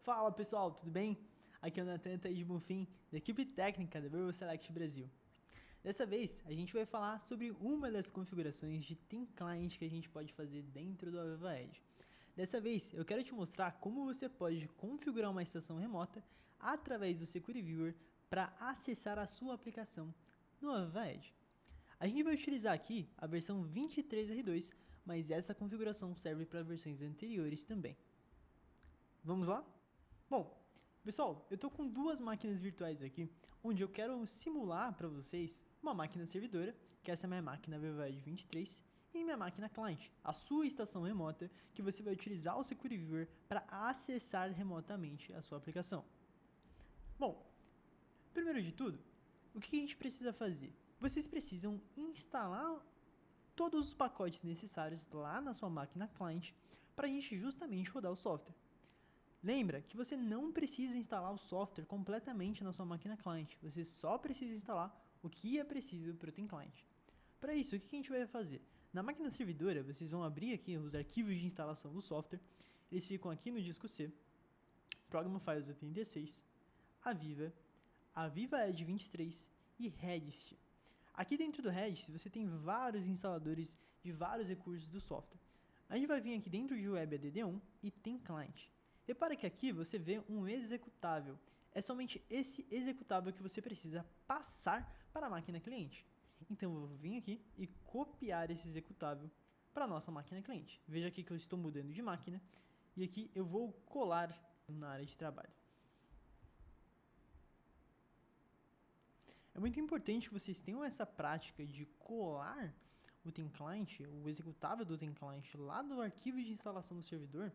Fala pessoal, tudo bem? Aqui é o Nathan de Bonfim, da equipe técnica da Vivo Select Brasil. Dessa vez, a gente vai falar sobre uma das configurações de Team Client que a gente pode fazer dentro do Aviva Edge. Dessa vez, eu quero te mostrar como você pode configurar uma estação remota através do Security Viewer para acessar a sua aplicação no Aviva Edge. A gente vai utilizar aqui a versão 23R2, mas essa configuração serve para versões anteriores também. Vamos lá? Bom, pessoal, eu estou com duas máquinas virtuais aqui, onde eu quero simular para vocês uma máquina servidora, que essa é a minha máquina Aviva Edge 23, e minha máquina cliente, a sua estação remota, que você vai utilizar o Security Viewer para acessar remotamente a sua aplicação. Bom, primeiro de tudo, o que a gente precisa fazer? Vocês precisam instalar todos os pacotes necessários lá na sua máquina cliente para a gente justamente rodar o software. Lembra que você não precisa instalar o software completamente na sua máquina cliente, você só precisa instalar o que é preciso para o Team Client. Para isso, o que a gente vai fazer? Na máquina servidora, vocês vão abrir aqui os arquivos de instalação do software, eles ficam aqui no disco C, Program Files 86, Aviva, Aviva Edge 23 e Redist. Aqui dentro do Redist, você tem vários instaladores de vários recursos do software. A gente vai vir aqui dentro de Web ADD1 e Team Client. Repara que aqui você vê um executável. É somente esse executável que você precisa passar para a máquina cliente. Então eu vou vir aqui e copiar esse executável para a nossa máquina cliente. Veja aqui que eu estou mudando de máquina e aqui eu vou colar na área de trabalho. É muito importante que vocês tenham essa prática de colar o Team Client, o executável do Team Client lá do arquivo de instalação do servidor,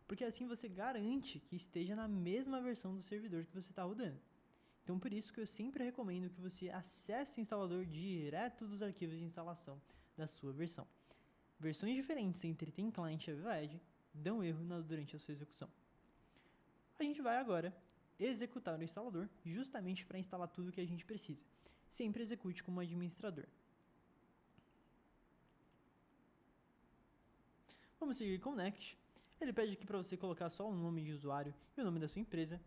porque assim você garante que esteja na mesma versão do servidor que você está rodando. Então por isso que eu sempre recomendo que você acesse o instalador direto dos arquivos de instalação da sua versão. Versões diferentes entre Team Client e Aviva Edge dão erro durante a sua execução. A gente vai agora executar o instalador justamente para instalar tudo o que a gente precisa. Sempre execute como administrador. Vamos seguir com o Next. Ele pede aqui para você colocar só o nome de usuário e o nome da sua empresa.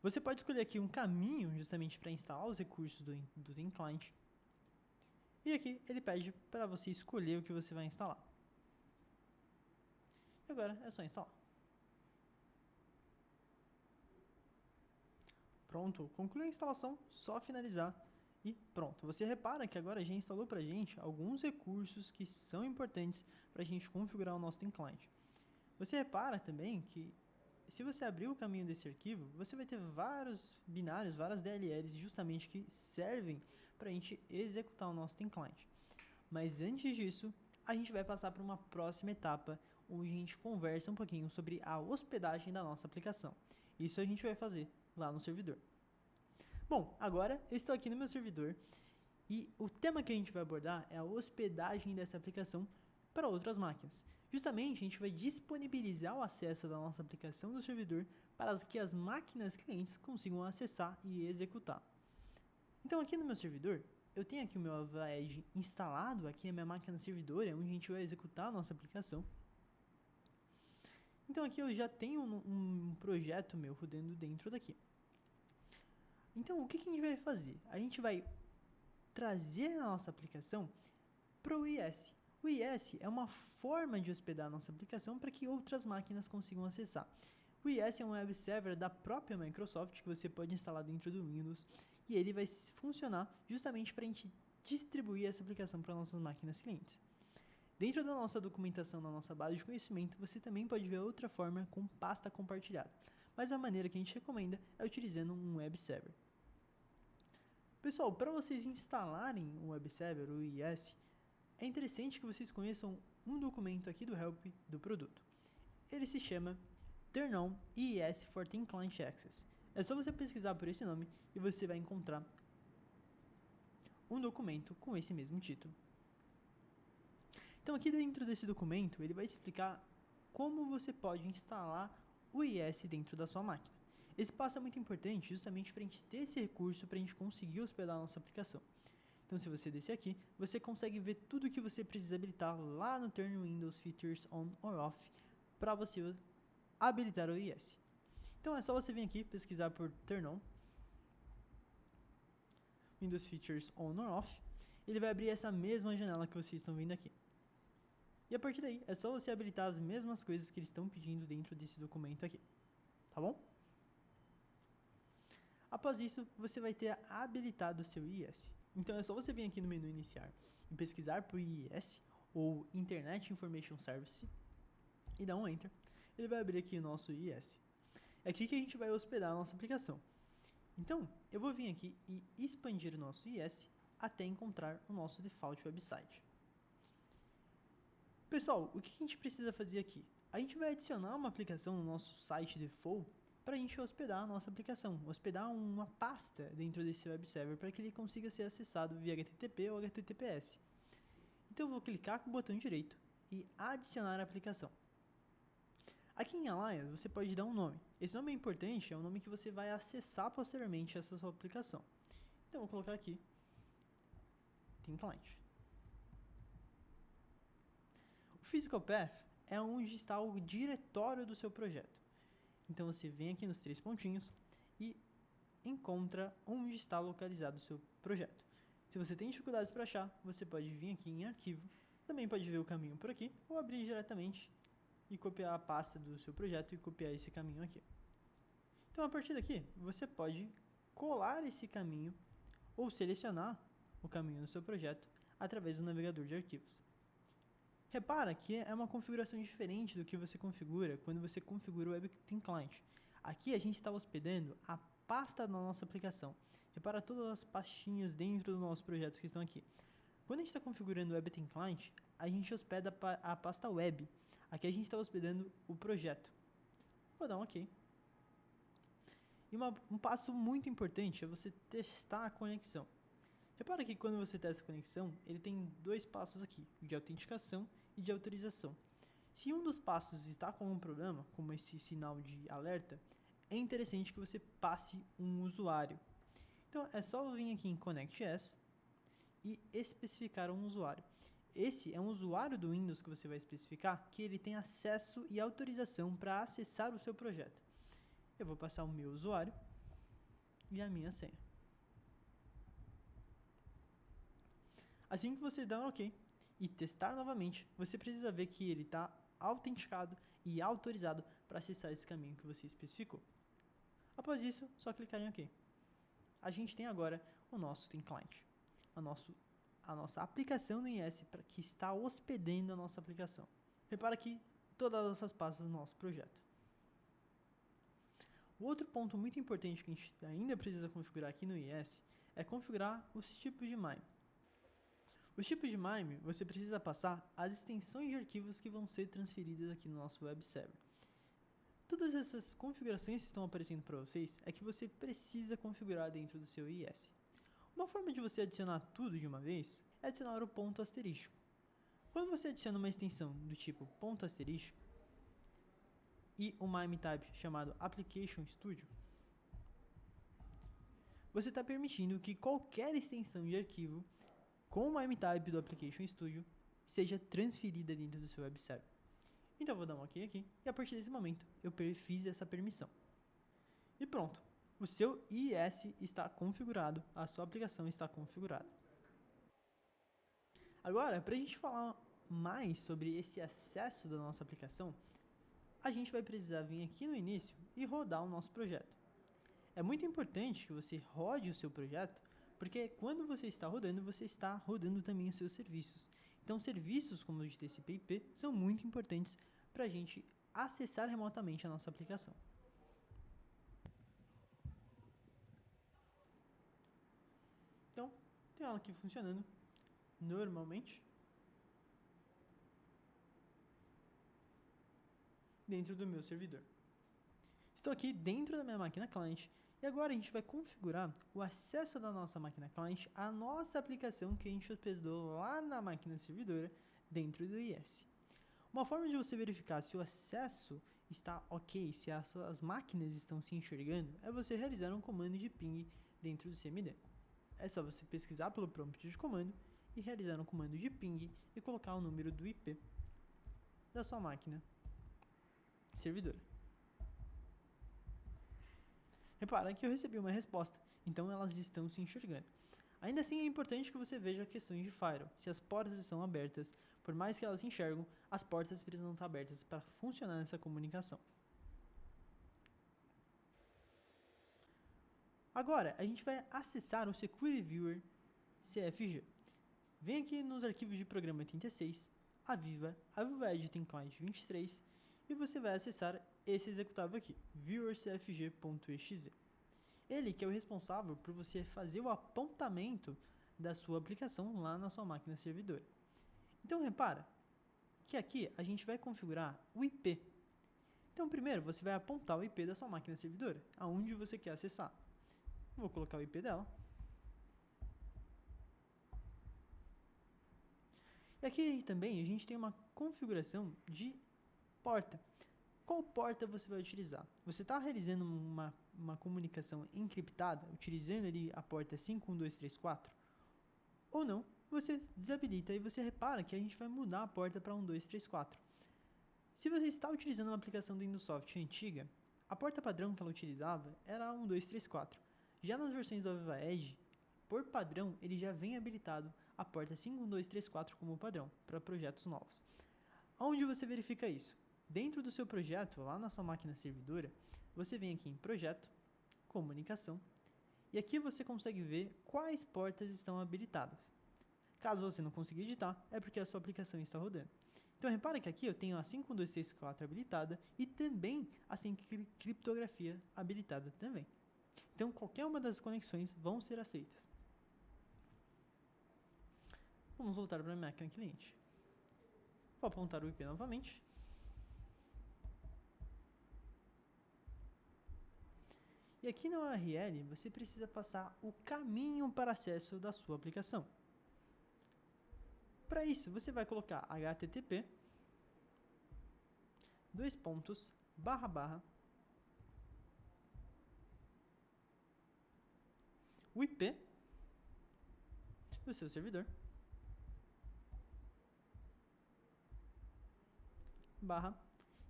Você pode escolher aqui um caminho justamente para instalar os recursos do Team Client. E aqui ele pede para você escolher o que você vai instalar. E agora é só instalar. Pronto, concluiu a instalação, só finalizar e pronto. Você repara que agora já instalou para a gente alguns recursos que são importantes para a gente configurar o nosso Team Client. Você repara também que se você abrir o caminho desse arquivo, você vai ter vários binários, várias DLLs justamente que servem para a gente executar o nosso Team Client. Mas antes disso, a gente vai passar para uma próxima etapa, onde a gente conversa um pouquinho sobre a hospedagem da nossa aplicação. Isso a gente vai fazer lá no servidor. Bom, agora eu estou aqui no meu servidor e o tema que a gente vai abordar é a hospedagem dessa aplicação para outras máquinas. Justamente, a gente vai disponibilizar o acesso da nossa aplicação do servidor para que as máquinas clientes consigam acessar e executar. Então aqui no meu servidor, eu tenho aqui o meu Aviva Edge instalado, aqui é a minha máquina servidora, onde a gente vai executar a nossa aplicação. Então aqui eu já tenho um projeto meu rodando dentro daqui. Então o que a gente vai fazer? A gente vai trazer a nossa aplicação para o IS. O IS é uma forma de hospedar a nossa aplicação para que outras máquinas consigam acessar. O IS é um web server da própria Microsoft que você pode instalar dentro do Windows e ele vai funcionar justamente para a gente distribuir essa aplicação para nossas máquinas clientes. Dentro da nossa documentação, na nossa base de conhecimento, você também pode ver outra forma com pasta compartilhada, mas a maneira que a gente recomenda é utilizando um web server. Pessoal, para vocês instalarem o web server, o IS, é interessante que vocês conheçam um documento aqui do help do produto. Ele se chama Turn on IIS for Team Client Access. É só você pesquisar por esse nome e você vai encontrar um documento com esse mesmo título. Então aqui dentro desse documento ele vai te explicar como você pode instalar o IIS dentro da sua máquina. Esse passo é muito importante justamente para a gente ter esse recurso para a gente conseguir hospedar a nossa aplicação. Então, se você descer aqui, você consegue ver tudo que você precisa habilitar lá no Turn Windows Features On or Off para você habilitar o IIS. Então, é só você vir aqui pesquisar por Turn On, Windows Features On or Off. Ele vai abrir essa mesma janela que vocês estão vendo aqui. E a partir daí, é só você habilitar as mesmas coisas que eles estão pedindo dentro desse documento aqui. Tá bom? Após isso, você vai ter habilitado o seu IIS. Então, é só você vir aqui no menu iniciar e pesquisar por IIS ou Internet Information Service e dar um Enter. Ele vai abrir aqui o nosso IIS. É aqui que a gente vai hospedar a nossa aplicação. Então, eu vou vir aqui e expandir o nosso IIS até encontrar o nosso default website. Pessoal, o que a gente precisa fazer aqui? A gente vai adicionar uma aplicação no nosso site default para a gente hospedar a nossa aplicação, hospedar uma pasta dentro desse web server para que ele consiga ser acessado via HTTP ou HTTPS. Então eu vou clicar com o botão direito e adicionar a aplicação. Aqui em Alliance você pode dar um nome. Esse nome é importante, é o nome que você vai acessar posteriormente essa sua aplicação. Então eu vou colocar aqui Team Client. O Physical Path é onde está o diretório do seu projeto. Então você vem aqui nos 3 pontinhos e encontra onde está localizado o seu projeto. Se você tem dificuldades para achar, você pode vir aqui em arquivo, também pode ver o caminho por aqui, ou abrir diretamente e copiar a pasta do seu projeto e copiar esse caminho aqui. Então a partir daqui, você pode colar esse caminho ou selecionar o caminho do seu projeto através do navegador de arquivos. Repara que é uma configuração diferente do que você configura quando você configura o WebTeam Client. Aqui a gente está hospedando a pasta da nossa aplicação. Repara todas as pastinhas dentro dos nossos projetos que estão aqui. Quando a gente está configurando o WebTeam Client, a gente hospeda a pasta web. Aqui a gente está hospedando o projeto. Vou dar um OK. E um passo muito importante é você testar a conexão. Repara que quando você testa a conexão, ele tem 2 passos aqui, de autenticação e de autorização. Se um dos passos está com um problema, como esse sinal de alerta, é interessante que você passe um usuário. Então, é só vir aqui em Connect As e especificar um usuário. Esse é um usuário do Windows que você vai especificar, que ele tem acesso e autorização para acessar o seu projeto. Eu vou passar o meu usuário e a minha senha. Assim que você dá um OK e testar novamente, você precisa ver que ele está autenticado e autorizado para acessar esse caminho que você especificou. Após isso, só clicar em OK. A gente tem agora o nosso Team Client, a nossa aplicação no IIS que está hospedando a nossa aplicação. Repara aqui todas essas pastas do nosso projeto. O outro ponto muito importante que a gente ainda precisa configurar aqui no IIS é configurar os tipos de MIME. Os tipos de MIME, você precisa passar as extensões de arquivos que vão ser transferidas aqui no nosso web server. Todas essas configurações que estão aparecendo para vocês é que você precisa configurar dentro do seu IIS. Uma forma de você adicionar tudo de uma vez é adicionar o ponto asterístico. Quando você adiciona uma extensão do tipo ponto asterístico e um MIME type chamado Application Studio, você está permitindo que qualquer extensão de arquivo com o MIME type do Application Studio seja transferida dentro do seu web server. Então eu vou dar um OK aqui e a partir desse momento eu fiz essa permissão. E pronto, o seu IIS está configurado, a sua aplicação está configurada. Agora, para a gente falar mais sobre esse acesso da nossa aplicação, a gente vai precisar vir aqui no início e rodar o nosso projeto. É muito importante que você rode o seu projeto, porque quando você está rodando também os seus serviços. Então, serviços como o de TCP/IP são muito importantes para a gente acessar remotamente a nossa aplicação. Então, tem ela aqui funcionando normalmente dentro do meu servidor. Estou aqui dentro da minha máquina client e agora a gente vai configurar o acesso da nossa máquina client à nossa aplicação que a gente hospedou lá na máquina servidora dentro do IIS. Uma forma de você verificar se o acesso está ok, se as máquinas estão se enxergando, é você realizar um comando de ping dentro do CMD. é só você pesquisar pelo prompt de comando e realizar um comando de ping e colocar o número do IP da sua máquina servidora. Repara que eu recebi uma resposta, então elas estão se enxergando. Ainda assim, é importante que você veja questões de firewall. Se as portas estão abertas, por mais que elas se enxergam, as portas precisam estar abertas para funcionar essa comunicação. Agora, a gente vai acessar o Security Viewer CFG. Vem aqui nos arquivos de programa 86, Aviva Edge tem Client 23, e você vai acessar esse executável aqui, viewercfg.exe. Ele que é o responsável por você fazer o apontamento da sua aplicação lá na sua máquina servidora. Então, repara que aqui a gente vai configurar o IP. Então, primeiro, você vai apontar o IP da sua máquina servidora, aonde você quer acessar. Vou colocar o IP dela. E aqui também a gente tem uma configuração de porta. Qual porta você vai utilizar? Você está realizando uma comunicação encriptada, utilizando ali a porta 51234? Ou não, você desabilita e você repara que a gente vai mudar a porta para 1234. Se você está utilizando uma aplicação do Windows Soft antiga, a porta padrão que ela utilizava era 1234. Já nas versões do Aviva Edge, por padrão, ele já vem habilitado a porta 51234 como padrão para projetos novos. Onde você verifica isso? Dentro do seu projeto, lá na sua máquina servidora, você vem aqui em Projeto, Comunicação, e aqui você consegue ver quais portas estão habilitadas. Caso você não consiga editar, é porque a sua aplicação está rodando. Então, repara que aqui eu tenho a 51234 habilitada e também a criptografia habilitada também. Então, qualquer uma das conexões vão ser aceitas. Vamos voltar para a máquina cliente. Vou apontar o IP novamente. E aqui na URL, você precisa passar o caminho para acesso da sua aplicação. Para isso, você vai colocar http o IP do seu servidor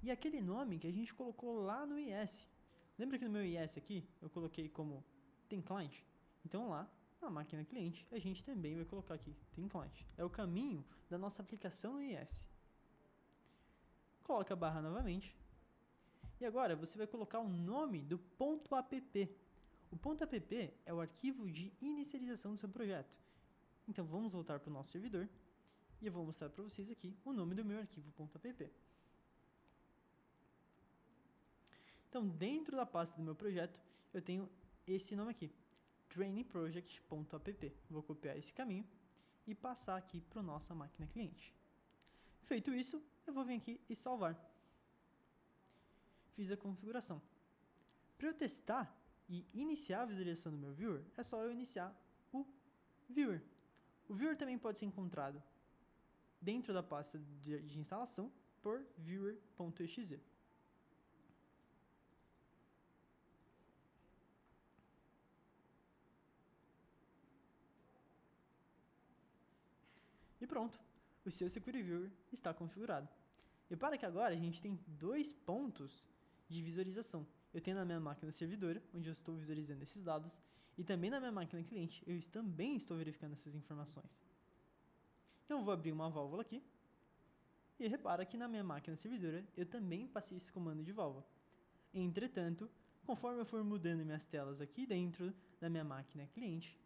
e aquele nome que a gente colocou lá no IS. Lembra que no meu IS aqui eu coloquei como tem client? Então lá na máquina cliente a gente também vai colocar aqui tem client. É o caminho da nossa aplicação no IS. Coloca a barra novamente. E agora você vai colocar o nome do .app. O .app é o arquivo de inicialização do seu projeto. Então vamos voltar para o nosso servidor e eu vou mostrar para vocês aqui o nome do meu arquivo .app. Então, dentro da pasta do meu projeto, eu tenho esse nome aqui, trainingproject.app. Vou copiar esse caminho e passar aqui para a nossa máquina cliente. Feito isso, eu vou vir aqui e salvar. Fiz a configuração. Para eu testar e iniciar a visualização do meu viewer, é só eu iniciar o viewer. O viewer também pode ser encontrado dentro da pasta de instalação por viewer.exe. E pronto, o seu Security Viewer está configurado. E para que agora a gente tem dois pontos de visualização. Eu tenho na minha máquina servidora, onde eu estou visualizando esses dados, e também na minha máquina cliente, eu também estou verificando essas informações. Então eu vou abrir uma válvula aqui, e repara que na minha máquina servidora eu também passei esse comando de válvula. Entretanto, conforme eu for mudando minhas telas aqui dentro da minha máquina cliente,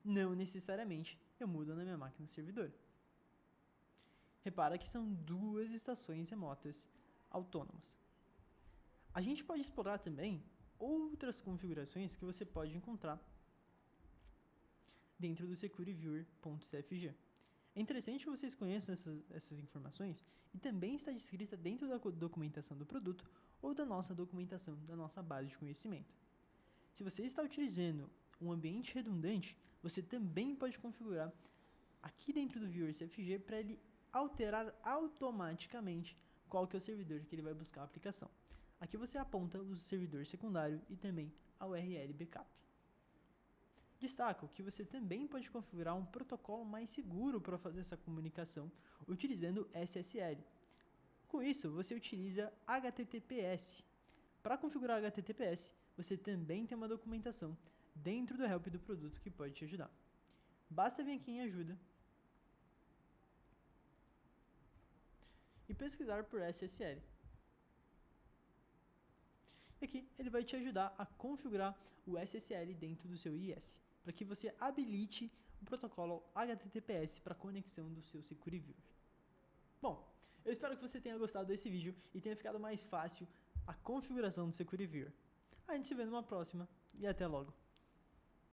não necessariamente eu mudo na minha máquina servidora. Repara que são duas estações remotas autônomas. A gente pode explorar também outras configurações que você pode encontrar dentro do securityviewer.cfg. É interessante que vocês conheçam essas informações e também está descrita dentro da documentação do produto ou da nossa documentação, da nossa base de conhecimento. Se você está utilizando um ambiente redundante, você também pode configurar aqui dentro do Viewer CFG para ele alterar automaticamente qual que é o servidor que ele vai buscar a aplicação. Aqui você aponta o servidor secundário e também a URL backup. Destaco que você também pode configurar um protocolo mais seguro para fazer essa comunicação utilizando SSL. Com isso, você utiliza HTTPS. Para configurar HTTPS, você também tem uma documentação dentro do help do produto que pode te ajudar. Basta vir aqui em ajuda e pesquisar por SSL. E aqui ele vai te ajudar a configurar o SSL dentro do seu IIS, para que você habilite o protocolo HTTPS para conexão do seu SecuriViewer. Bom, eu espero que você tenha gostado desse vídeo e tenha ficado mais fácil a configuração do SecuriViewer. A gente se vê numa próxima e até logo!